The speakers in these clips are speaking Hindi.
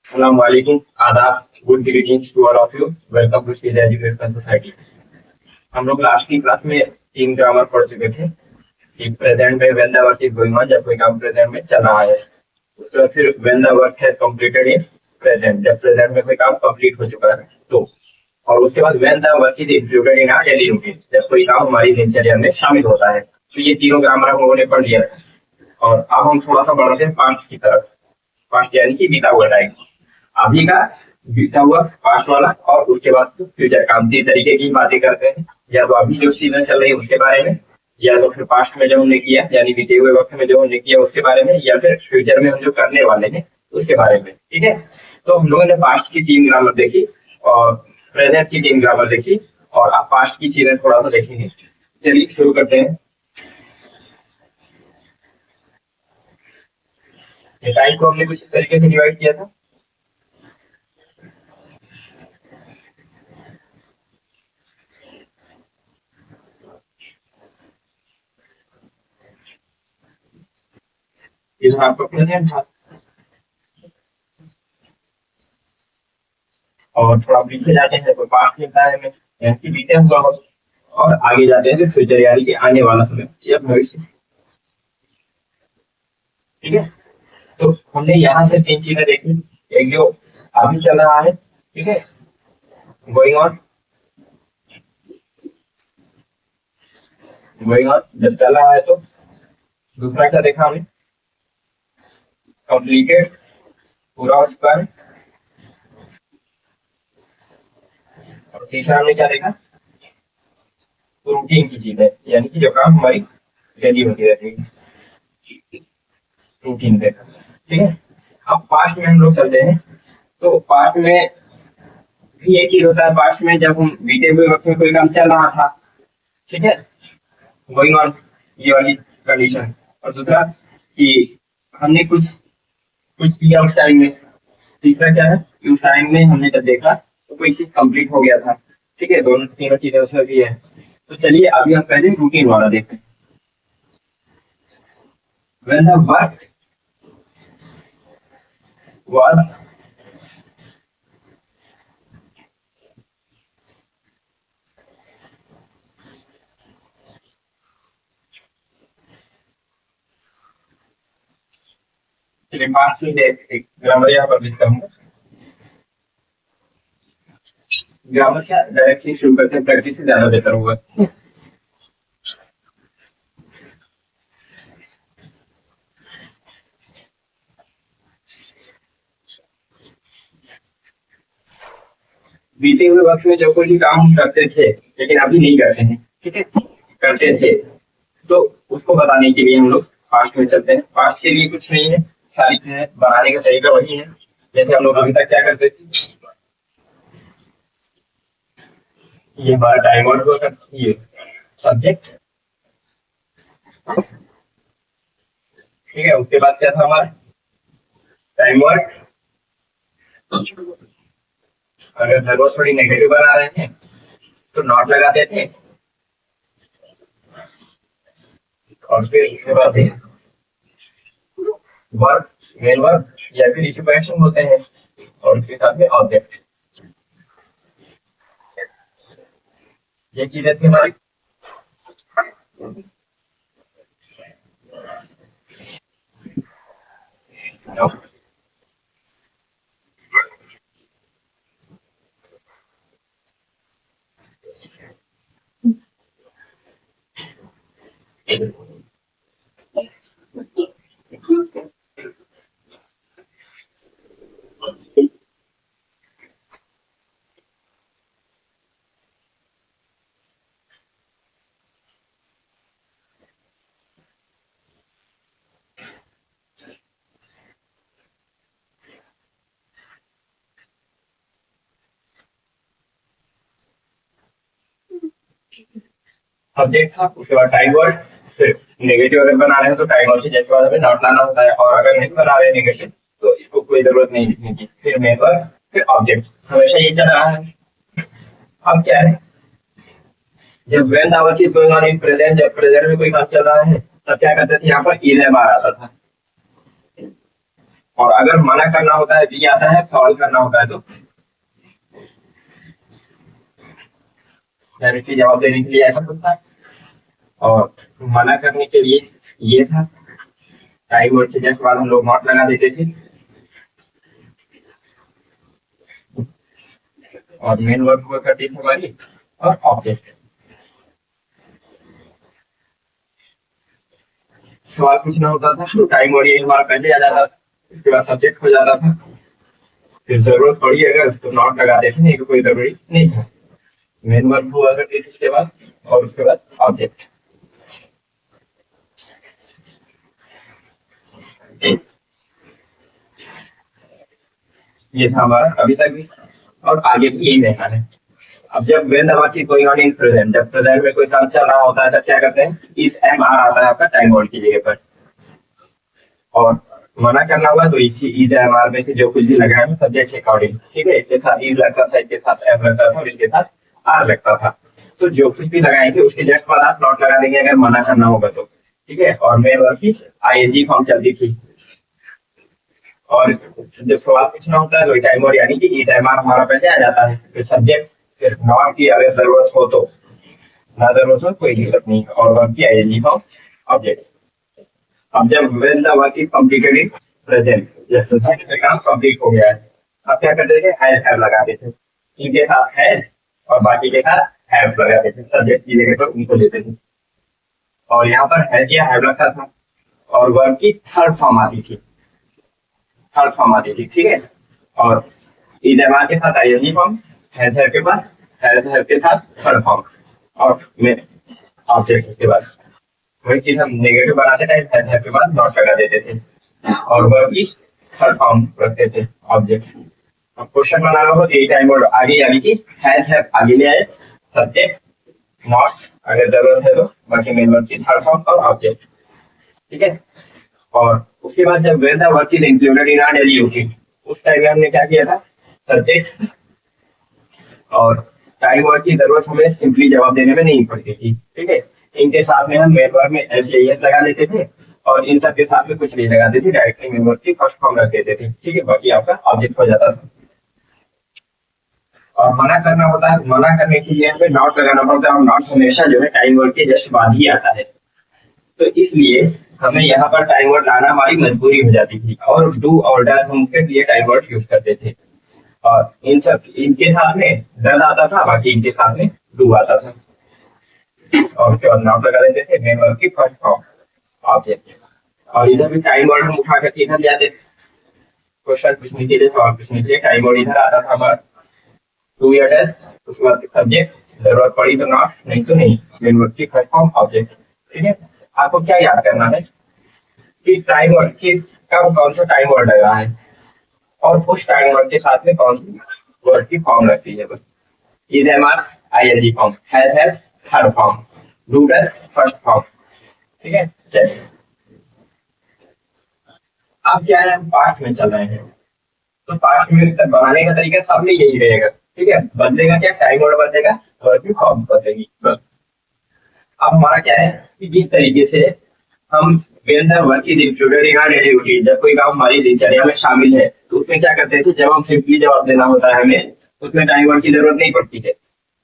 अस्सलाम वालेकुम, आदाब, good greetings to all of you. Welcome to skill education society. हम लोग लास्ट की क्लास में तीन ग्रामर पढ़ चुके थे कि प्रेजेंट में when the work is going on, जब कोई काम प्रेजेंट में चल रहा है। उसके बाद फिर when the work has completed in present, जब प्रेजेंट में कोई काम कंप्लीट हो चुका है तो। और उसके बाद when the work is included in our daily routine, जब कोई काम हमारी दिनचर्या में शामिल होता है। तो ये तीनों ग्रामर हम लोगों ने पढ़ लिया है। और अब हम थोड़ा सा बढ़ते हैं पास्ट की तरफ। पास्ट यानी कि बीता हुआ टाइम, अभी का, बीता हुआ पास्ट वाला, और उसके बाद फ्यूचर का। हम तीन तरीके की बातें करते हैं, या तो अभी जो चीजें चल रही है उसके बारे में, या तो फिर पास्ट में जो हमने किया यानी बीते हुए वक्त में जो हमने किया उसके बारे में, या फिर फ्यूचर में हम जो करने वाले हैं उसके बारे में। ठीक है, तो हम लोगों ने पास्ट की तीन ग्रामर देखी और प्रेजेंट की तीन ग्रामर देखी, और अब पास्ट की चीजें थोड़ा सा देखेंगे। चलिए शुरू करते हैं। टाइम को हमने कुछ इस तरीके से डिवाइड किया था। इस बात को प्रेजेंट था, और थोड़ा पीछे जाते हैं तो पास्ट मिलता है हमें, यानी कि बीते हुआ वक्त। और आगे जाते हैं तो फ्यूचर यानी कि आने वाला समय या भविष्य। ठीक है, तो हमने यहाँ से तीन चीजें देखी। एक जो अभी चल रहा है, ठीक है, गोइंग ऑन, गोइंग ऑन जब चल रहा है तो। दूसरा क्या देखा हमने, कंप्लीटेड, पूरा हो चुका है। और तीसरा हमने क्या देखा, रूटीन की चीजें, यानी कि जो काम हमारी डेली होती रहती है, रूटीन देखा। ठीक है, अब पास्ट में हम लोग चलते हैं। तो पास्ट में भी एक चीज होता है, पास्ट में जब हम बीते हुए वक्त में कोई काम चल रहा था, ठीक है, गोइंग ऑन, ये वाली कंडीशन। और दूसरा कि हमने कुछ कुछ किया उस टाइम में। तीसरा क्या है कि उस टाइम में हमने जब देखा तो कोई चीज कंप्लीट हो गया था। ठीक है, दोनों तीनों चीजें उसमें भी है। तो चलिए अभी हम पहले रूटीन वाला देखते हैं। व्हेन द वर्क वाज, चलिए पास्ट में एक ग्रामर यहाँ पर लिखता हूँ। ग्रामर क्या डायरेक्टली शुरू करते हैं, प्रैक्टिस से ज्यादा बेहतर होगा। बीते हुए वक्त में जो कोई भी काम हम करते थे लेकिन अभी नहीं करते हैं, ठीक है, करते थे, तो उसको बताने के लिए हम लोग पास्ट में चलते हैं। पास्ट के लिए कुछ नहीं है, सारी चीजें बनाने का तरीका वही है जैसे हम लोग अभी तक क्या करते थे। ये हमारा टाइम वर्ड होगा, ये सब्जेक्ट। ठीक है, उसके बाद क्या था हमारा टाइम वर्ड। अगर जरूरत थोड़ी नेगेटिव बना रहे हैं तो नॉट लगाते थे, और फिर उसके बाद वर्ब, मेन वर्ब, या फिर इसी को एक्शन बोलते हैं, और उसके साथ में ऑब्जेक्ट। ये चीजें थी हमारी। सब्जेक्ट था, उसके बाद टाइम वर्ड। फिर नेगेटिव अगर बना रहे हैं तो टाइम वर्ड के जैसे बाद हमें नॉट लाना होता है, और अगर नहीं बना रहे नेगेटिव तो इसको कोई जरूरत नहीं लिखने की। फिर मेन वर्ड, फिर ऑब्जेक्ट, हमेशा ये चल रहा है। अब क्या है, जब when the work is going on in present, जब प्रेजेंट में कोई काम चल रहा है तब क्या करते थे, यहाँ पर इज बार आता था। और अगर मना करना होता है, भी आता है, सॉल्व करना होता है तो डायरेक्टली जवाब देने के लिए ऐसा होता है, और मना करने के लिए ये था, टाइम वर्ड के जस्ट बाद हम लोग नॉट लगा देते थे, और मेन वर्ड हुआ करती थी हमारी और ऑब्जेक्ट। सवाल पूछना होता था तो टाइम वर्ड ये हमारा पहले आ जाता था, इसके बाद सब्जेक्ट हो जाता था, फिर जरूरत पड़ी अगर तो नॉट लगा देते, नहीं तो कोई जरूरी नहीं था। मेन वर्ब हुआ करती थी इसके बाद, और उसके बाद ऑब्जेक्ट। ये था हमारा अभी तक भी, और आगे भी यही रहना है। अब जब when the work is going on in present, जब प्रेजेंट में कोई काम चल रहा होता है तब क्या करते हैं, इस एम आर आता है आपका टाइम वर्ड की जगह पर, और मना करना हुआ तो इसी इज एम आर में से जो कुछ भी लगाया है सब्जेक्ट के अकॉर्डिंग, ठीक है। इसके साथ इज लगता था, इसके साथ एम लगता था, और इसके साथ आर लगता था। तो जो कुछ भी लगाएंगे उसके जस्ट बाद आप नॉट लगा देंगे अगर मना करना होगा तो, ठीक है। और मेन वर्ब की आईएनजी फॉर्म चलती थी, और जब सवाल पूछना होता है तो टाइम वर्ड यानी कि इज एम आर हमारा पहले आ जाता है, फिर सब्जेक्ट, फिर नॉट की अगर जरूरत हो तो, ना जरूरत हो कोई दिक्कत नहीं, और वर्ब की आईएनजी फॉर्म ऑब्जेक्ट। अब जब when the work is completed in present, जैसे काम कंप्लीट हो गया है, अब क्या करते थे, हैव लगा देते, इनके साथ हैज और बाकी के साथ हैव लगा देते, सब्जेक्ट की जगह पर उनको लेते थे, और यहाँ पर हैज या हैव लगता था, और वर्ब की थर्ड फॉर्म आती थी, थर्ड फॉर्म आती थी, ठीक है। और इज एम आर के साथ आईएनजी फॉर्म, हैज हैव के बाद हैज हैव के साथ थर्ड फॉर्म, और में ऑब्जेक्ट इसके बाद। वही चीज हम नेगेटिव बनाते टाइम हैज हैव के बाद नॉट लगा देते थे, और वर्ब की थर्ड फॉर्म रखते थे ऑब्जेक्ट। अब क्वेश्चन बनाना हो तो ये टाइम वर्ड आगे यानी कि हैज हैव आगे ले आए, सब्जेक्ट नॉट अगर जरूरत है तो, बाकी मेन वर्ब की थर्ड फॉर्म और ऑब्जेक्ट, ठीक है। और उसके बाद जब when the work is included in our daily routine, उस टाइम में हमने क्या किया था, सब्जेक्ट और टाइम वर्ड की जरूरत हमें सिंपली जवाब देने में नहीं पड़ती थी, ठीक है। इनके साथ में हम मेन वर्ब में एस लगा देते थे, और इन सब के साथ में कुछ नहीं लगाते थे, डायरेक्टली मेन वर्ब की फर्स्ट फॉर्म रख देते थे, ठीक है। बाकी आपका ऑब्जेक्ट हो जाता था। और मना करना होता है, मना करने के लिए हमें नॉट लगाना पड़ता है, और नॉट हमेशा जो है टाइम वर्ड के जस्ट बाद ही आता है, तो इसलिए हमें यहाँ पर टाइम वर्ड लाना हमारी मजबूरी हो जाती थी, और डू और डज हम उसके लिए टाइम वर्ड यूज करते थे, और इन सब इनके साथ में डज आता था, बाकी इनके साथ में डू आता था, और उसके बाद नॉट लगा देते थे, मेन वर्ब की फर्स्ट फॉर्म ऑब्जेक्ट। और इधर भी टाइम वर्ड हम उठा करके इधर ले आते थे, क्वेश्चन पूछने के लिए, सवाल पूछने के लिए टाइम वर्ड इधर आता था हमारा, डू या डज, उसके बाद सब्जेक्ट, जरूरत पड़ी तो नॉट, नहीं तो नहीं, मेन वर्ब की फर्स्ट फॉर्म ऑब्जेक्ट, ठीक है। आपको क्या याद करना है कि टाइम वर्ड किस कब कौन सा टाइम वर्ड लगा है, और उस टाइम वर्ड के साथ में कौन सी वर्ड की फॉर्म लगती है, बस। Is am are ING form, has have third form, do does first form, ठीक है। चलिए अब क्या है, हम पास्ट में चल रहे हैं, तो पास्ट में बनाने का तरीका सब में यही रहेगा, ठीक है। बदलेगा क्या, टाइम वर्ड बदलेगा, वर्ड की फॉर्म बदलेगी, बस। अब हमारा क्या है कि जिस तरीके से हम when the work is included in our daily routine, जब कोई काम हमारी दिनचर्या में शामिल है तो उसमें क्या करते थे, जब हम सिंपली जवाब देना होता है हमें, उसमें टाइम वर्ड की जरूरत नहीं पड़ती है,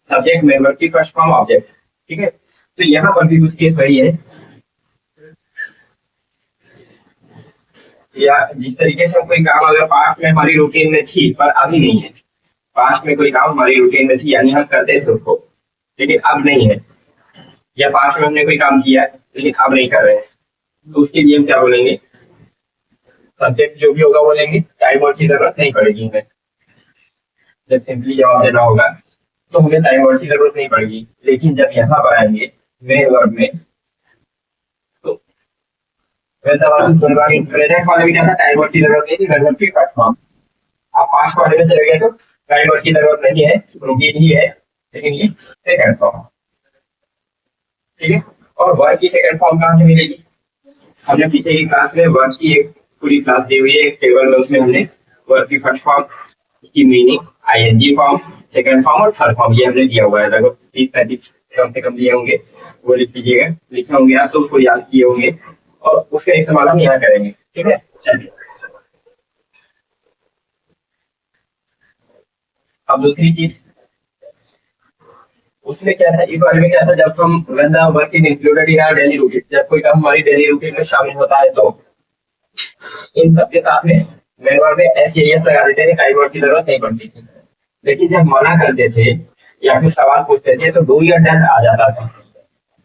सब्जेक्ट मेन वर्ब की फर्स्ट फॉर्म ऑब्जेक्ट, ठीक है। तो यहाँ पर भी कुछ केस वही है, या जिस तरीके से कोई काम अगर पास्ट में हमारी रूटीन में थी पर अभी नहीं है, पास्ट में कोई काम हमारी रूटीन में थी यानी हम करते थे उसको, लेकिन अब नहीं है, या पास्ट में हमने कोई काम किया लेकिन अब नहीं कर रहे हैं, तो उसके लिए हम क्या बोलेंगे, सब्जेक्ट जो भी होगा बोलेंगे, टाइम वर्ड की जरूरत नहीं पड़ेगी हमें। जब सिंपली जवाब देना होगा तो हमें टाइम वर्ड की जरूरत नहीं पड़ेगी, लेकिन जब यहाँ पर आएंगे मेन वर्ब में, तो प्रेजेंट वाले में क्या था, टाइम वर्ड की जरूरत नहीं थी, मेन वर्ब की फर्स्ट फॉर्म। आप पास्ट वाले में चले गए तो टाइम वर्ड की जरूरत नहीं है, रूटीन ही है, लेकिन ये सेकंड फॉर्म, ठीक है। और वर्ब की सेकंड फॉर्म कहाँ से मिलेगी, हमने पीछे की क्लास में वर्ब की एक पूरी क्लास दी हुई है, एक टेबल में, उसमें हमने वर्ब की फर्स्ट फॉर्म, उसकी meaning, ING form, second form और थर्ड फॉर्म ये हमने दिया हुआ है, लगभग 30-35 कम से कम दिए होंगे, वो लिख लीजिएगा, लिखे होंगे आप तो उसको याद किए होंगे, और उसका इस्तेमाल हम यहाँ करेंगे, ठीक है। चलिए अब दूसरी चीज उसमें क्या था, इस बारे में क्या था, जब हम when the work is included in our daily routine, जब कोई काम हमारी डेली रूटीन में शामिल होता है तो इन सबके साथ में मेन वर्ड में एस या एस लगा देते थे, टाइम वर्ड की जरूरत नहीं पड़ती थी। लेकिन जब मना करते थे या फिर सवाल पूछते थे तो डू या डन आ जाता था।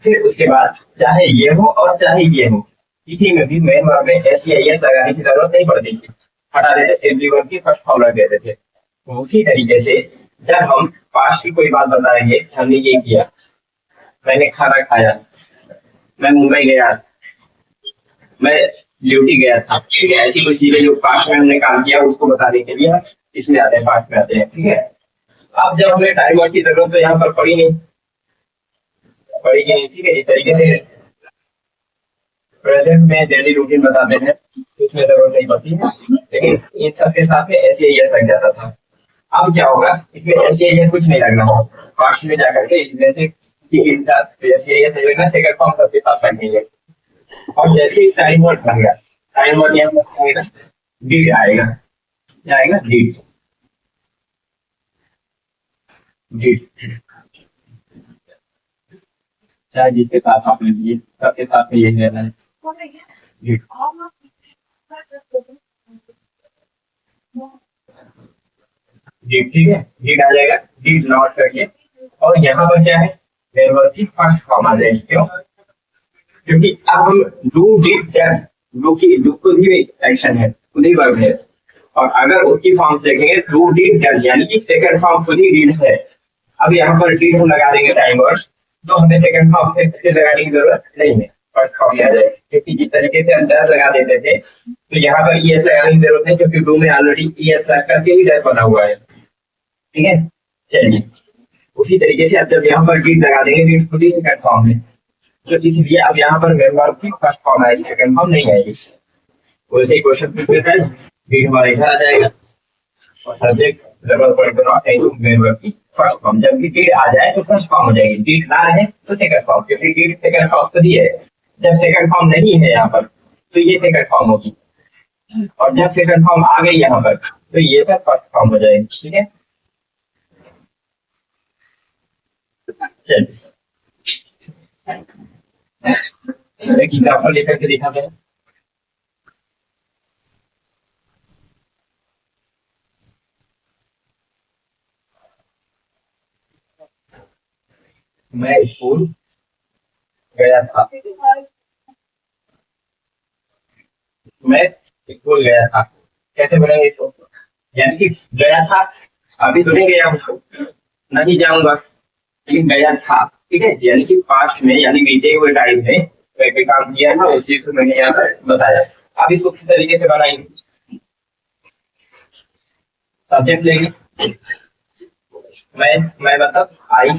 फिर उसके बाद चाहे ये हो और चाहे ये हो, किसी में भी मेन वर्ब में एस या एस लगाने की जरूरत नहीं पड़ती थी, हटा देते, सिंपली वर्ब की फर्स्ट फॉर्म रख देते थे। तो उसी तरीके से जब हम पास्ट की कोई बात बताएंगे, हमने ये किया, मैंने खाना खाया, मैं मुंबई गया, मैं ड्यूटी गया था, ठीक है, ऐसी कोई चीजें जो पास्ट में हमने काम किया उसको बताने के लिए इसमें आते हैं, पास्ट में आते हैं, ठीक है। अब जब हमें टाइम वर्ड की जरूरत तो यहाँ पर पड़ेगी नहीं, ठीक है। इस तरीके से प्रेजेंट में डेली रूटीन बताते हैं, इसमें जरूरत नहीं पड़ती है, लेकिन इन सबके साथ में ऐसे ही लग जाता था। अब क्या होगा, इसमें ऐसे कुछ नहीं लगना हो, पास्ट में जाकर के इसमें से सेकंड फॉर्म सबके साथ लगेंगे। और जैसे ही टाइम वर्ड बन गया, टाइम वर्ड यहाँ पर डिड आएगा, क्या आएगा, डिड, डिड, चाहे जिसके साथ आपने दिए सबके साथ में यही रहना है, डिड, डिड, ठीक है, डिड आ जाएगा, डिड नॉट करके। और यहाँ पर क्या है, वेयर वर्ब की फर्स्ट फॉर्म आ जाएगी, क्यों, क्योंकि अब हम डू डिड दैट, डू की डू खुद ही एक्शन है, खुद ही वर्ब है, और अगर उसकी फॉर्म देखेंगे डू डिड दैट, यानी कि सेकंड फॉर्म खुद ही डिड है। अब यहाँ पर डिड हम लगा देंगे टाइम वर्ड, तो हमें सेकंड फॉर्म से लगाने की जरूरत नहीं है, फर्स्ट फॉर्म आ जाएगी। क्योंकि जिस तरीके से हम डैश लगा देते थे तो यहाँ पर ईएस लगाने की जरूरत नहीं, क्योंकि डू में ऑलरेडी ईएस लग करके ही डैश बना हुआ है, ठीक है। चलिए, उसी तरीके से अब जब यहाँ पर डिड लगा देंगे, डिड खुद ही सेकंड फॉर्म है, तो इसलिए अब यहाँ पर वर्ब की फर्स्ट फॉर्म आएगी, सेकंड फॉर्म नहीं आएगी। वैसे ही क्वेश्चन पूछ लेता है, डिड हमारे इधर आ जाएगा और सब्जेक्ट जरूरत पड़े तो नॉट है, वर्ब की फर्स्ट फॉर्म। जब भी डिड आ जाए तो फर्स्ट फॉर्म हो जाएगी, डिड ना रहे तो सेकंड फॉर्म, क्योंकि डिड सेकंड फॉर्म तो दी है। जब सेकंड फॉर्म नहीं है यहाँ पर तो ये सेकंड फॉर्म होगी, और जब सेकंड फॉर्म आ गई यहाँ पर तो ये सब फर्स्ट फॉर्म हो जाएगी, ठीक है। चलिए एक एग्जाम्पल लेकर के दिखाते हैं। मैं स्कूल गया था, मैं स्कूल गया था, कैसे बनेंगे इसको, यानी कि गया था, अभी तो नहीं गया हूँ, नहीं जाऊंगा, लेकिन गया था, ठीक है, यानी कि पास्ट में, यानी बीते हुए टाइम में कोई काम किया था, उस चीज को मैंने यहाँ पर बताया। अब इसको किस तरीके से बनाएंगे, सब्जेक्ट लेंगे, मैं मतलब आई,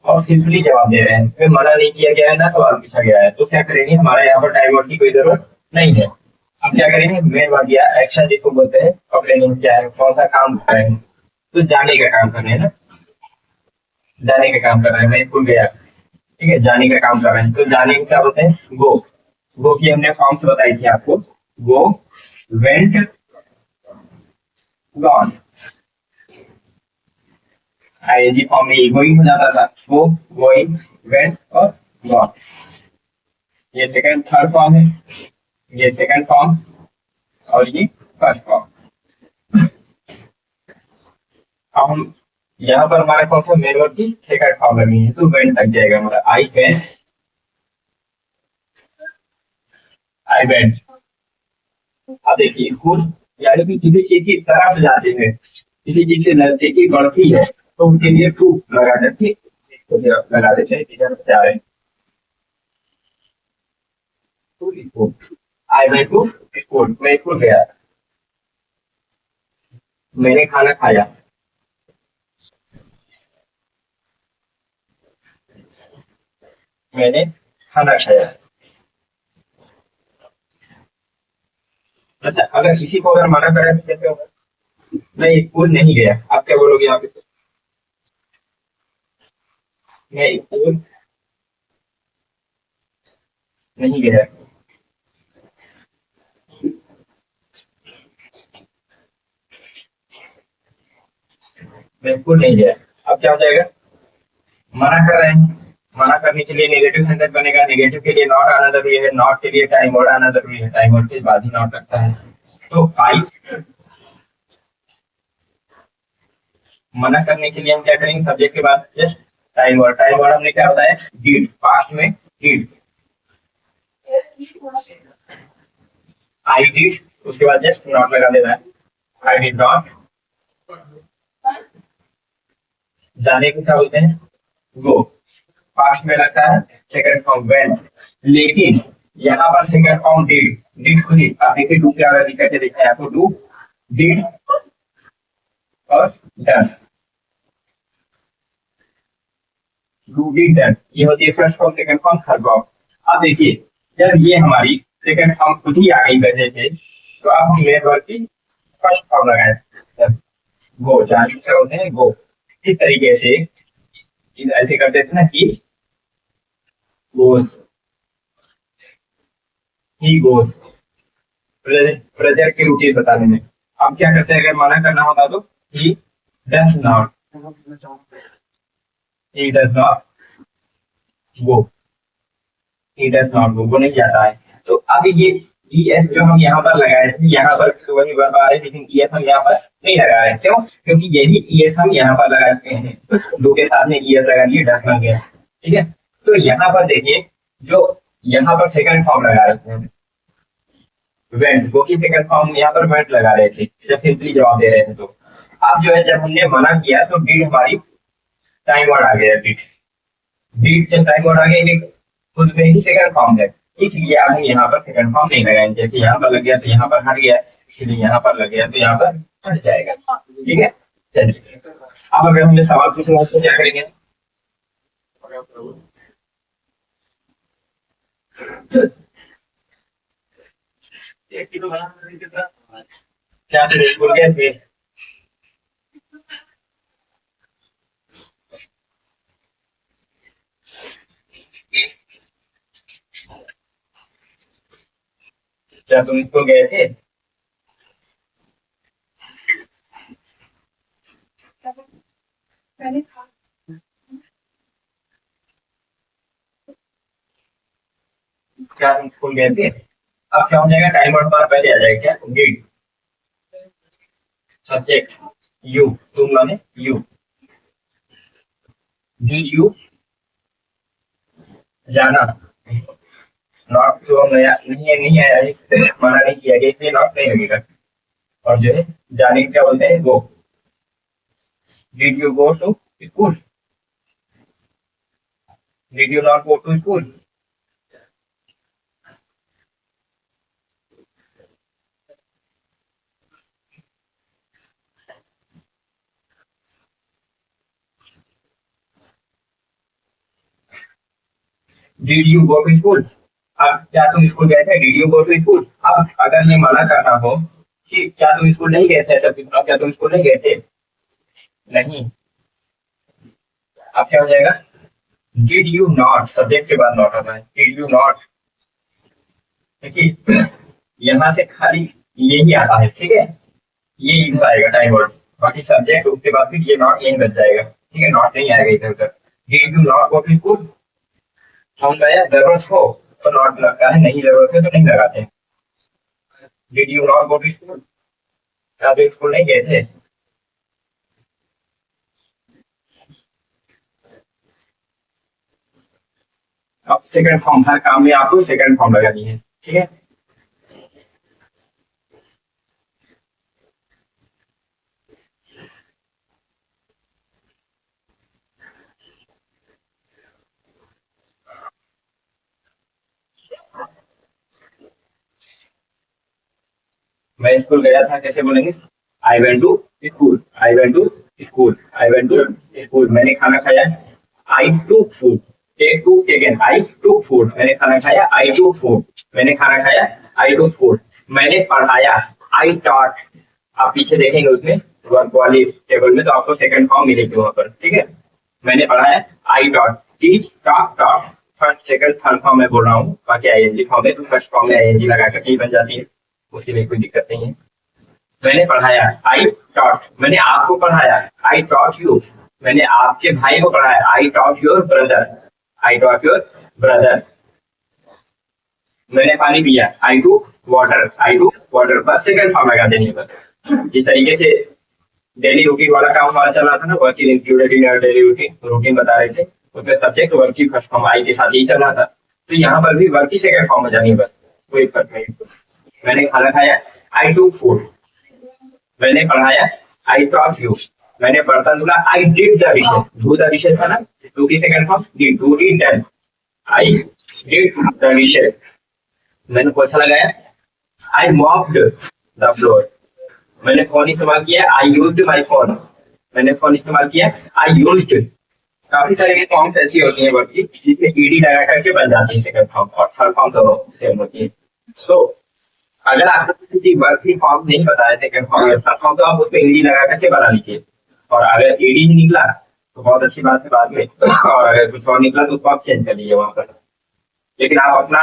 और सिंपली जवाब दे रहे हैं, इसमें मना नहीं किया गया है ना सवाल पूछा गया है, तो क्या करेंगे, हमारा यहाँ पर टाइम वर्ड की कोई जरूरत नहीं है। अब क्या करेंगे, मेन वर्ड या एक्शन जिसको बोलते हैं, कब लेंगे, क्या है, कौन सा काम कर रहे हैं, तो जाने का काम कर रहे हैं ना, जाने का काम कर रहे हैं, मैं स्कूल गया, ठीक है, जाने का काम कर रहे हैं, तो जाने को क्या बोलते हैं, गो, गो की हमने फॉर्म्स बताई थी आपको, गो, वेंट, गॉन, आईएनजी फॉर्म में गोइंग हो जाता था, वो, गोइंग, वेंट और गॉन। ये सेकंड थर्ड फॉर्म है, ये सेकंड फॉर्म और ये फर्स्ट फॉर्म। अब हम यहाँ पर हमारा कौन सा मेन वर्ड की सेकंड फॉर्म लगनी है, तो वेंट लग जाएगा हमारा, आई वेंट, आई वेंट। अब देखिए स्कूल, यानी कि किसी चीज की तरफ जाते हैं, किसी चीज से नजदीकी बढ़ती है, तो उनके लिए टू लगा देते, तो लगा देते हैं, किधर जा रहे हैं, to school, I went to school, मैं स्कूल गया, मैंने खाना खाया, मैंने खाना खाया। अच्छा, अगर इसी को अगर मना करें तो कैसे होगा, मैं स्कूल नहीं गया, आप क्या बोलोगे यहाँ पे, मैं स्कूल नहीं गया, मैं स्कूल नहीं गया। अब क्या हो जाएगा, मना कर रहे हैं, मना करने के लिए नेगेटिव सेंटेंस बनेगा। नेगेटिव के लिए नॉट आना जरूरी है, नॉट के लिए टाइम वर्ड आना जरूरी है, टाइम वर्ड के बाद ही नॉट लगता है। तो आई मना करने के लिए हम क्या करेंगे, सब्जेक्ट के बाद just time word. Time word हमने क्या बताया, डिड, पास्ट में डिड, आई डिड, उसके बाद जस्ट नॉट लगा देना है, आई डिड नॉट। जाने को क्या बोलते हैं, गो, पास्ट में लगता है सेकंड फॉर्म वेन। लेकिन यहाँ पर सेकंड फॉर्म डिड, डिड खुद ही आप देखिए डू क्या करके देखा है आपको, डू, डिड और डन, डू डिड डन, ये होती है first form, second form, third form. अब देखिए जब ये हमारी सेकंड फॉर्म खुद ही आ गई वजह से, तो अब हम मेन वर्ड की फर्स्ट फॉर्म लगाए, गो, जाने से होते हैं गो। इस तरीके से ऐसे करते थे ना कि गोस, ही गोस, प्रेजेंट की रूटीन बताने में। अब क्या करते हैं, अगर मना करना होता तो he does not, he does not go, he does not go, वो नहीं जाता है। तो अब ये ES जो हम यहाँ पर लगाए थे, यहाँ पर तो वही वर्ब आ रहे, लेकिन ES हम यहाँ पर नहीं लगा रहे। क्यों, क्योंकि यही ES हम यहाँ पर लगा चुके हैं, दो के साथ में ES लगा दिए, डज बन गया। ठीक है, तो यहाँ पर देखिए जो यहाँ पर सेकंड फॉर्म लगा रहे हैं वेंट, वो की सेकंड फॉर्म यहाँ पर वेंट लगा रहे थे जब सिंपली जवाब दे रहे थे। तो अब जो है जब हमने मना किया तो डिड हमारी टाइम वर्ड आ गया, डिड, डिड जब टाइम वर्ड आ गया खुद में ही सेकंड फॉर्म है, इसलिए अब हम यहाँ पर सेकंड फॉर्म नहीं लगाएंगे। जैसे यहाँ पर लग गया तो यहाँ पर हट गया, इसलिए यहाँ पर लग गया तो यहाँ पर हट जाएगा। ठीक है, चलिए अब अगर हमने सवाल पूछना तो क्या करेंगे, क्या बोल गए थे, क्या तुम स्कूल गए थे, क्या तुम स्कूल गए थे। अब क्या हो जाएगा, टाइम वर्ड हमारा पहले आ जाएगा, क्या डिड, सब्जेक्ट यू, तुम माने यू, डिड यू जाना, नॉट तो नया नहीं आया, मना नहीं किया गया इसलिए नॉट नहीं लगेगा। और जो है जाने क्या बोलते हैं, go, did you go to school, did you not go to school. Did you go to school, अब क्या तुम स्कूल गए थे, did you go to school. अब अगर ये मना करना हो कि क्या तुम स्कूल नहीं गए थे, ऐसा पूछना, क्या तुम स्कूल नहीं गए थे, नहीं। अब क्या हो जाएगा, डिड यू नॉट, सब्जेक्ट के बाद नॉट आता है, डिड यू नॉट। देखिए यहाँ से खाली यही आता है, ठीक है, ये इधर आएगा टाइम वर्ड, बाकी सब्जेक्ट उसके बाद फिर ये नॉट यही बच जाएगा। ठीक है, नॉट नहीं आएगा इधर उधर। Did you not go to school, समझ गया, जरूरत हो तो नॉट लगता है, नहीं जरूरत है तो नहीं लगाते। Did you not go to school, क्या तो स्कूल नहीं गए थे। अब सेकंड फॉर्म, हर काम में आपको सेकंड फॉर्म लगानी है। ठीक है, मैं स्कूल गया था कैसे बोलेंगे, I went to school, I went to school, I went to school. मैंने खाना खाया, I took food, take to taken, I took food, मैंने खाना खाया, आई टूक फूड, मैंने खाना खाया, आई टूक फूड। मैंने पढ़ाया, आई टॉट। आप पीछे देखेंगे उसमें वर्ब वाली टेबल में तो आपको सेकंड फॉर्म मिलेगी वहां पर। ठीक है, मैंने पढ़ाया, I taught, teach, talk, taught. First second third form में बोल रहा हूँ, बाकी आईएनजी फॉर्म है तो फर्स्ट फॉर्म में आईएनजी लगा कर बन जाती है, उसके लिए कोई दिक्कत नहीं है। मैंने पढ़ाया, आई टॉट, मैंने आपको पढ़ाया, आई टॉट यू, मैंने आपके भाई को पढ़ाया। I taught your brother, I taught your brother. मैंने पानी पिया, I to water, I to water. बस सेकंड फॉर्म लगा देनी है बस। जिस तरीके से डेली रूटीन वाला काम हमारा चल रहा था ना, work is included in your daily routine, routine बता रहे थे, उसमें सब्जेक्ट वर्क की फर्स्ट फॉर्म आई के साथ ही चल रहा था। तो यहाँ पर भी वर्क की सेकंड फॉर्म में जानी है बस, कोई फर्क नहीं। मैंने खाना खाया, आई टू फूड। मैंने पढ़ाया, आई टॉट यू। मैंने बर्तन धुला, I did the dishes. Do the dishes था ना, डू की second form did, do did done, I did the dishes. मैंने पोछा लगाया, आई मॉप्ड द फ्लोर। मैंने फोन इस्तेमाल किया, आई यूज्ड माय फोन। मैंने फोन इस्तेमाल किया, आई यूज्ड। काफी सारे फॉर्म्स ऐसी होती हैं वर्ड की जिसमें ईडी लगा करके बन जाती है सेकंड फॉर्म, और थर्ड फॉर्म दोनों सेम होती है। तो अगर आपको किसी चीज वर्ड की फॉर्म नहीं पता है सेकंड फॉर्म या थर्ड फॉर्म, तो आप उसमें ईडी लगा करके बना लीजिए। और अगर ईडी नहीं निकला तो बहुत अच्छी बात है बाद में, और अगर कुछ और निकला तो उसको आप चेंज कर लीजिए वहां पर। लेकिन आप अपना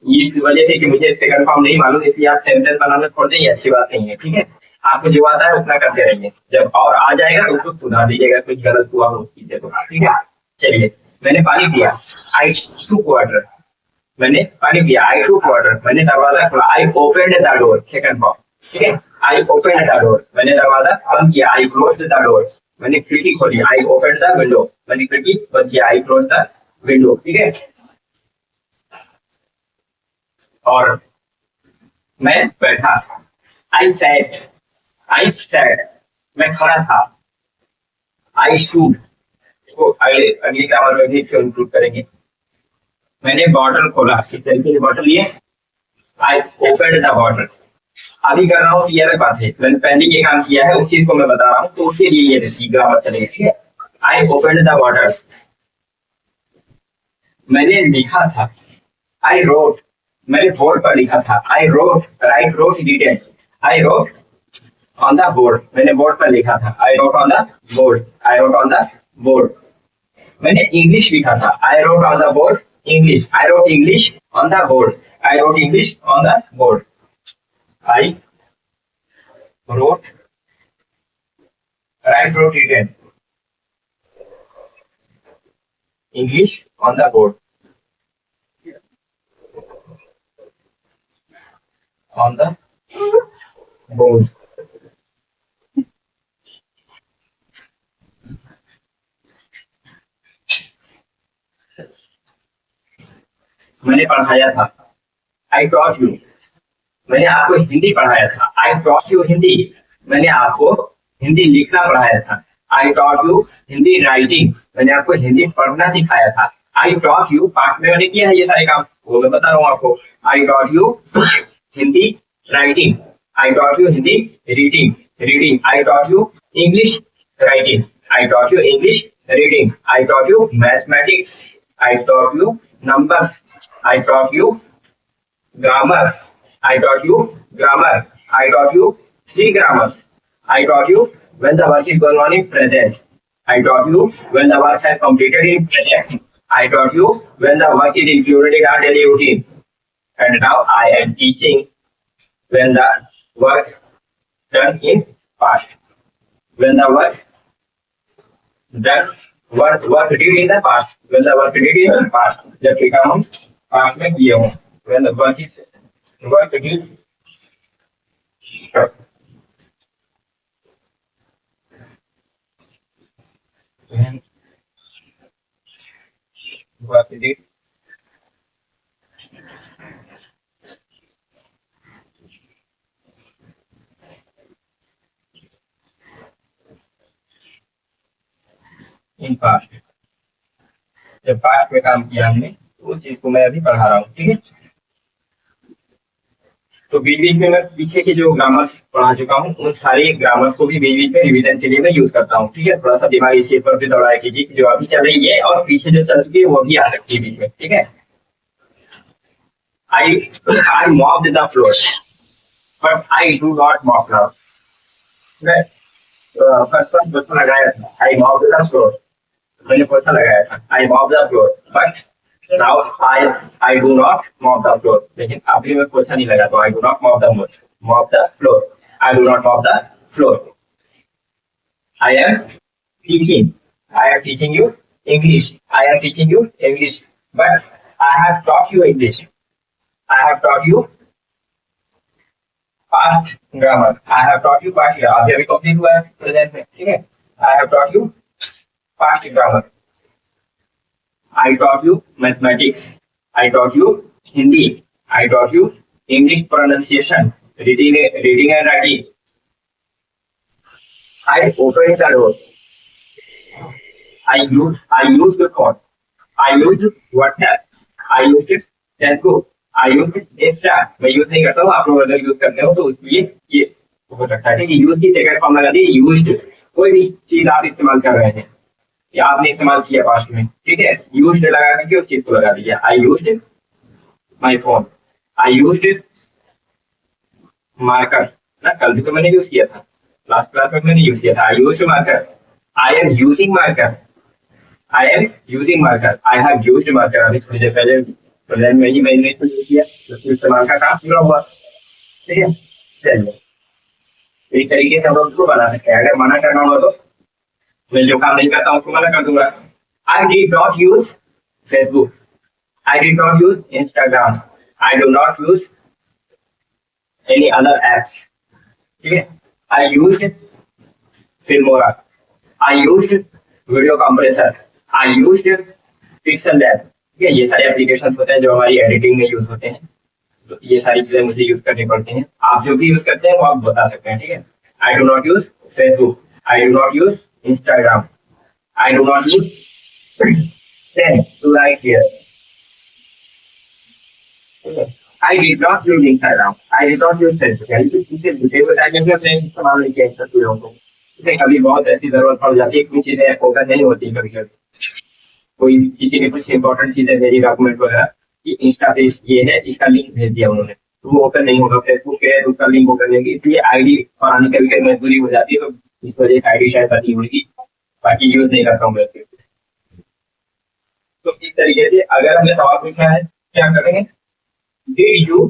इस वजह से कि मुझे सेकंड फॉर्म नहीं मालूम इसलिए आप सेंटेंस बनाना छोड़ दें, ये अच्छी बात नहीं है। ठीक है, आपको जो आता है उतना करते रहिए, जब और आ जाएगा तो उसको सुधार दीजिएगा, कुछ गलत हुआ हो चीजें तो। ठीक है, चलिए। मैंने पानी पिया, आई टूक वाटर। मैंने पानी पिया, आई टूक वाटर। मैंने दरवाजा खोला, I opened the door, second form. ठीक है, आई ओपनड द डोर। मैंने दरवाजा बंद किया, आई क्लोज्ड द डोर। मैंने खिड़की खोली, आई ओपनड द विंडो। मैंने खिड़की बंद किया, आई क्लोज्ड द विंडो। ठीक है, और मैं बैठा, आई सैट, आई सैट। मैं खड़ा था, आई स्टूड। इसको अगली ग्रामर में भी इंक्लूड करेंगे। मैंने बॉटल खोला, किस तरीके से बॉटल लिए, आई ओपनड द बॉटल। अभी कर रहा हूँ, ये अलग बात है, मैंने पहले ये काम किया है उस चीज को मैं बता रहा हूँ, तो उसके लिए ये ग्रामर चलेगा। ठीक है, आई ओपनड द बॉटल। मैंने लिखा था, आई रोट। मैंने बोर्ड पर लिखा था, I wrote, right road detail, I wrote on the board. मैंने बोर्ड पर लिखा था, I wrote on the board, I wrote on the board. मैंने इंग्लिश लिखा था, I wrote on the board English, I wrote English on the board, I wrote English on the board. I wrote, right road detail, English on the board, on the board। मैंने पढ़ाया था, आई टॉट यू। मैंने आपको हिंदी पढ़ाया था, आई टॉट यू हिंदी। मैंने आपको हिंदी लिखना पढ़ाया था, I taught you Hindi writing. मैंने आपको हिंदी पढ़ना सिखाया था, आई टॉट यू। पाठ में मैंने किया है ये सारे काम, वो मैं बता रहा हूँ आपको। I taught you Hindi writing, I taught you Hindi reading, reading. I taught you English writing, I taught you English reading. I taught you mathematics, I taught you numbers, I taught you grammar, I taught you grammar, I taught you 3 grammars। I taught you when the work is going on in present, I taught you when the work has completed in present, I taught you when the work is included in our daily routine, and now I am teaching when the work done in past, when the work done work did in the past, when the work did in the past। जब भी काम हम past में किए हों, when the work did when work did in past. जब पास्ट में काम किया हमने उस चीज को मैं अभी पढ़ा रहा हूँ। ठीक है, तो बीच बीच में मैं पीछे के जो ग्रामर्स पढ़ा चुका हूँ उन सारे ग्रामर्स को भी बीच बीच में रिवीजन के लिए मैं यूज करता हूँ। ठीक है, थोड़ा सा दिमाग इस चीज पर भी दौड़ाया कीजिए कि जो अभी चल रही है और पीछे जो चल चुकी है वो भी आ सकती है बीच में। ठीक है, I mopped the floor, but I do not mop now. मैं फर्स्ट पोछा लगाया था, आई मॉप्ड द फ्लोर। मैंने पोछा लगाया था, I mop the floor, but now I do not mop the floor। लेकिन अभी मैं पोछा नहीं लगा तो I do not mop the floor, I do not mop the floor। I am teaching. I am teaching you English. I am teaching you English. But I have taught you English. I have taught you past grammar. I have taught you past grammar. अभी कंप्लीट हुआ है प्रेजेंट में, ठीक है. I have taught you past grammar. I taught you mathematics. I taught you Hindi. I taught you English pronunciation, reading and writing. I opened the door. I used the phone. I used WhatsApp. I used Facebook. I used Insta. मैं यूज नहीं करता हूँ, आप लोग अगर यूज करते हो तो उसलिए ये हो सकता है कि यूज की सेकंड फॉर्म लगा दी यूज्ड. कोई भी चीज आप इस्तेमाल कर रहे हैं या आपने इस्तेमाल किया पास्ट में, ठीक है, यूज्ड लगा करके उस चीज को लगा दिया. I used my phone. I used marker ना, कल भी तो मैंने यूज किया था, लास्ट क्लास में मैंने यूज किया था. I used marker. I am using marker. I am using marker. I have used marker. अभी थोड़ी देर पहले प्रेजेंट में ही मैंने इसको यूज किया, तो इस्तेमाल का काम पूरा हुआ, ठीक है. चलिए इस तरीके से हम लोग उसको बना सकते हैं. अगर मना करना होगा तो मैं जो काम नहीं करता हूँ उसको मना कर दूंगा. आई did not use Facebook. I did not use Instagram. I do not use any other apps, ठीक है. I used Filmora. I used video compressor. I used pixel lab. ठीक है, ये सारे एप्लीकेशंस होते हैं जो हमारी एडिटिंग में यूज होते हैं. तो ये सारी चीजें मुझे यूज करनी पड़ती हैं. आप जो भी यूज करते हैं वो आप बता सकते हैं, ठीक है. I do not use Facebook. I do not use Instagram. I do not use to write here. I did not use Instagram. I did not use Facebook. यानी कि चीजें मुझे बताया कि अपने इस्तेमाल नहीं किया इन चीजों को. कभी बहुत ऐसी जरूरत पड़ जाती है, कुछ चीजें फोकस नहीं होती कभी कभी. कोई किसी ने कुछ इंपॉर्टेंट चीजें भेजी डॉक्यूमेंट वगैरह कि इंस्टा पे ये है, इसका लिंक भेज दिया उन्होंने, तो वो ओपन नहीं होगा. फेसबुक पे है तो उसका लिंक ओपन नहीं, इसलिए आईडी बनाने कभी कभी मजबूरी हो जाती है. तो इस वजह से आईडी शायद बनी होगी, बाकी यूज नहीं करता हूँ मैं. तो इस तरीके से अगर हमने सवाल पूछा है क्या करेंगे. Did you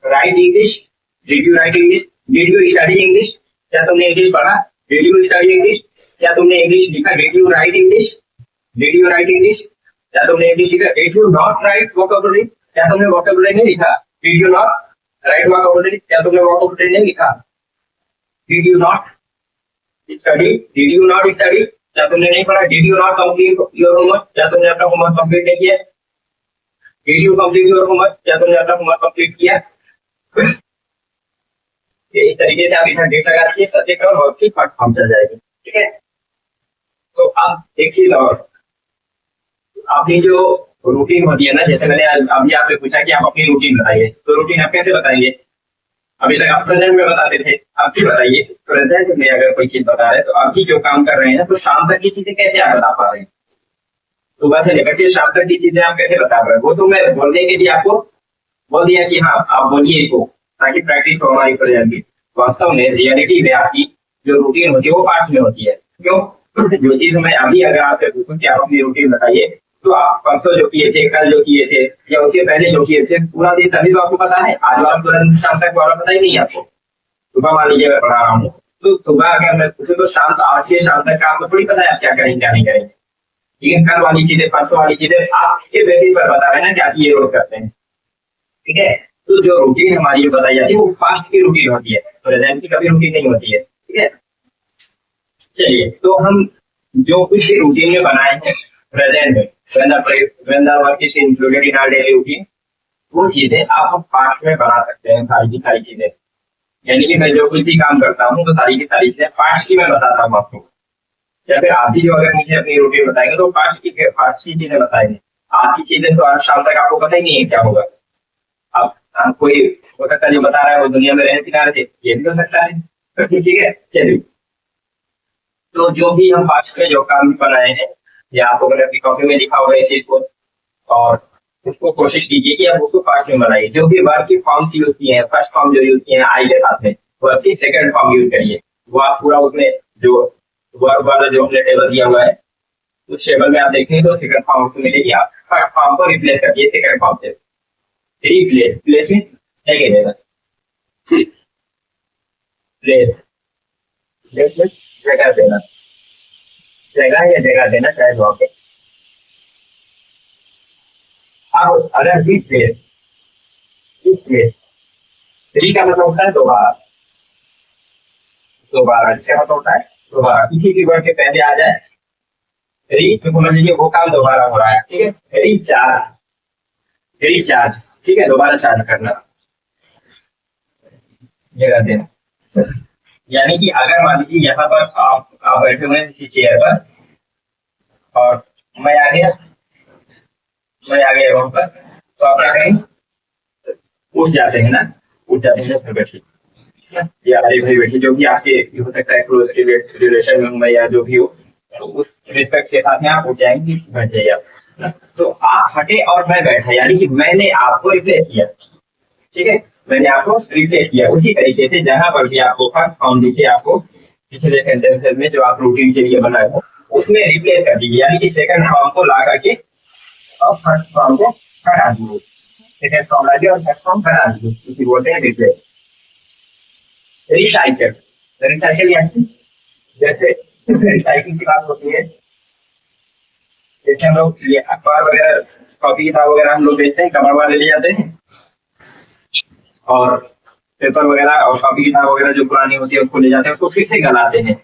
right English. Did you right English. Did you study English. क्या तुमने इंग्लिश पढ़ा. Did you study English. क्या तुमने इंग्लिश लिखा. Did you right English. Did you right English. क्या तुमने इंग्लिश लिखा. Did you not right vocabulary. क्या तुमने वोकैबुलरी नहीं लिखा. Did you not right vocabulary. क्या तुमने वोकैबुलरी नहीं लिखा. Did you not study. Did you not study. क्या तुमने नहीं पढ़ा. Did you not complete your homework. क्या तुमने अपना होमवर्क कंप्लीट नहीं किया. Did you complete your homework. क्या तुमने अपना होमवर्क कंप्लीट किया. इस तरीके से आप इधर डेट लगा दीजिए, सब्जेक्ट और वर्ब की फर्स्ट फॉर्म चल जाएगी, ठीक है. तो अब एक चीज और, आपकी जो रूटीन होती है ना, जैसे मैंने अभी आपसे पूछा कि आप अपनी रूटीन बताइए, तो रूटीन आप कैसे बताइए. अभी तक आप प्रेजेंट में बताते थे, आप भी बताइए प्रेजेंट में अगर कोई चीज बता रहे हैं तो अभी जो काम कर रहे हैं तो शाम तक की चीजें कैसे आप बता पा रहे हैं. सुबह से लेकर के शाम तक की चीजें आप कैसे बता पा रहे हैं. वो तो मैं बोलने के लिए आपको बोल दिया कि हाँ आप बोलिए इसको, ताकि प्रैक्टिस हो हमारी प्रेजेंट की. वास्तव में रियलिटी में आपकी जो रूटीन होती है वो पास्ट में होती है. क्यों. जो चीज मैं अभी अगर आपसे पूछूं कि आप अपनी रूटीन बताइए, तो आप परसों जो किए थे, कल जो किए थे, या उसके पहले जो किए थे, पूरा दिन तभी तो आपको पता है. आज वाला पूरा दिन शाम तक वाला पता ही नहीं आपको. सुबह मान लीजिए मैं पढ़ा रहा हूँ, तो सुबह अगर मैं पूछूं तो शाम, आज के शाम तक आपको थोड़ी पता है आप क्या करेंगे क्या नहीं करेंगे. लेकिन कल वाली चीजें, परसों वाली चीजें आप इसके बेसिस पर बता रहे हैं ना कि आप ये रोज करते हैं, ठीक है. तो जो रूटीन हमारी जो बताई जाती है वो पास्ट की रूटीन होती है, प्रेजेंट की कभी रूटीन नहीं होती है, ठीक है. चलिए, तो हम जो कुछ रूटीन में बनाए हैं प्रेजेंट में, when the work is included in our daily routine, वो चीजें आप हम पास्ट में बना सकते हैं. सारी की सारी चीजें, यानी कि मैं जो कुछ भी काम करता हूँ तो सारी की सारी चीजें पास्ट की मैं बताता हूँ आपको. या फिर आप भी जो अगर मुझे अपनी रूटीन बताएंगे तो पास्ट की चीजें बताएंगे. आज की चीजें तो आज शाम तक आपको पता ही नहीं है क्या होगा. आप कोई हो सकता है जो बता रहा है वो दुनिया में रहने सिखा रहे थे, ये भी हो सकता है. तो ठीक है, चलिए. तो जो भी हम पास्ट में जो काम बनाए हैं, या आपको मैंने अपनी कॉपी में लिखा होगा इस चीज को, और उसको कोशिश कीजिए कि आप उसको पास्ट में बनाइए. जो भी वर्ब की फॉर्म्स यूज किए हैं, फर्स्ट फॉर्म जो यूज किए हैं आई के साथ में, वर्ब की सेकंड फॉर्म यूज करिए. वो आप पूरा उसमें जो वर्ब वाला जो हमने टेबल दिया हुआ है, उस टेबल में आप देखेंगे तो सेकंड फॉर्म मिलेगी. आप फर्स्ट फॉर्म को रिप्लेस करिए सेकंड फॉर्म से. प्लेस में जगह देना. जगह या जगह देना चाहे वहां पे। अब अगर दिस प्लेस थ्री का मतलब होता है दोबारा। दोबारा जिसका मतलब होता है दोबारा, किसी भी वर्ड के पहले आ जाए री तो समझ लीजिए वो काम दोबारा हो रहा है। ठीक है, रिचार्ज, रिचार्ज, ठीक है, दोबारा चार्ज करना, ये कर देना। यानी कि अगर मान लीजिए यहाँ पर आप बैठे हुए हैं किसी चेयर पर और मैं आ गया, वहां पर, तो आप क्या करेंगे, उठ जाते हैं ना, उठ जाते हैं सर बैठिए, या अरे भाई बैठिए, जो भी आपके हो सकता है क्लोज रिलेशन में हूँ मैं या जो भी हो, तो उस रिस्पेक्ट के साथ में आप उठ जाएंगे, बैठ जाइए आप ना। तो आप हटे और मैं बैठा, यानी कि मैंने आपको रिप्लेस किया। ठीक है, मैंने आपको रिप्लेस किया। उसी तरीके से जहां पर भी आपको फर्स्ट फॉर्म दिखे आपको पिछले सेंटेंसेस में जो आप रूटीन के लिए बनाए हो उसमें रिप्लेस कर दीजिए, यानी कि सेकंड फॉर्म को ला करके और फर्स्ट फॉर्म को हटा दीजिए। सेकंड फॉर्म ला दिया और फर्स्ट फॉर्म हटा दीजिए, इसी बोलते हैं रिप्लेस। रिसाइकल, रिसाइकल यानी जैसे रिसाइकिल की बात होती है, जैसे हम लोग ये अखबार वगैरह कॉपी किताब वगैरह हम लोग बेचते हैं, कबाड़ वाले ले जाते हैं और पेपर वगैरह और कॉपी किताब वगैरह जो पुरानी होती है उसको ले जाते हैं, उसको फिर से गलाते हैं,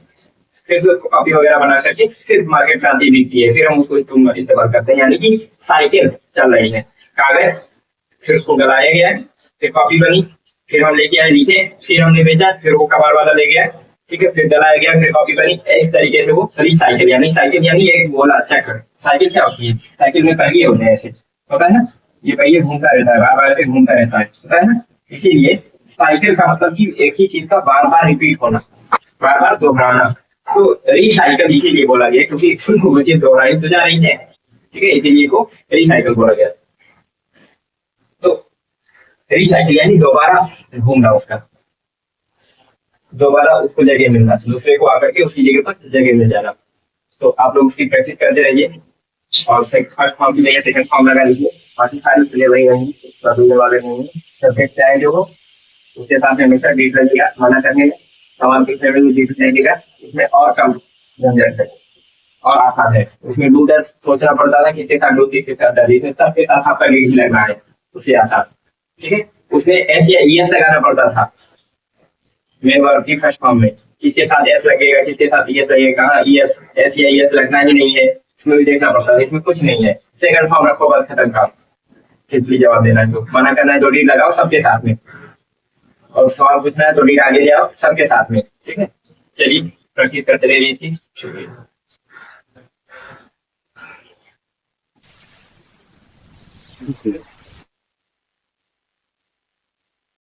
फिर से उसको कॉपी वगैरह बना करके फिर मार्केट में आती बिकती है, फिर हम उसको इस्तेमाल करते हैं। यानी कि साइकिल चल रही है। कागज, फिर उसको गलाया गया, फिर कॉपी बनी, फिर हम लेके आए लिखे, फिर हमने बेचा, फिर वो कबाड़ वाला ले गया, ठीक है, फिर गलाया गया, फिर कॉपी बनी। इस तरीके से वो रिसाइकिल, यानी साइकिल यानी एक गोला चक्र। साइकिल क्या होती है, साइकिल में पहिए होते हैं ऐसे, पता है ना, ये पहिए घूमता रहता है, बार बार ऐसे घूमता रहता है, पता है ना। इसीलिए साइकिल का मतलब कि एक ही चीज का बार बार रिपीट होना, बार बार दोहराना। तो रिसाइकिल इसीलिए बोला गया क्योंकि वो चीज दोहराई तो जा रही है, ठीक है, इसीलिए इसको रिसाइकिल बोला गया। तो रिसाइकिल यानी दोबारा घूमना, उसका दोबारा उसको जगह मिलना, दूसरे को आकर के उसकी जगह पर जगह मिल जाना। तो आप लोग उसकी प्रैक्टिस करते रहिए और फर्स्ट फॉर्म की जगह सेकंड फॉर्म लगा लीजिए। बाकी सारी चीजें वही रहेंगी, बदलने वाले नहीं है। सब्जेक्ट चाहे जो हो उसके साथ हमेशा डेट लगेगा, मना करने में सवाल पूछने में भी डेट लगेगा, इसमें और कम झंझट है और आसान है। उसमें दो दर सोचना पड़ता था, किसके साथ दो किसके साथ दर, इसमें सबके साथ आपका डेट ही लगना है, उससे आसान। ठीक है, उसमें एस या ई एस लगाना पड़ता था मेन वर्ब की फर्स्ट फॉर्म में, किसके साथ एस लगेगा किसके साथ ई एस लगेगा, कहाँ ई एस एस या ई एस लगना ही नहीं है, इसमें भी देखना पड़ता है। इसमें कुछ नहीं है, सेकंड फॉर्म रखो बस, खत्म काम, सिंपली जवाब देना है। तो मना करना है तो डी लगाओ सबके साथ में, और सवाल पूछना है तो डी आगे ले आओ सबके साथ में। ठीक है, चलिए प्रैक्टिस करते रहिए थी, शुक्रिया।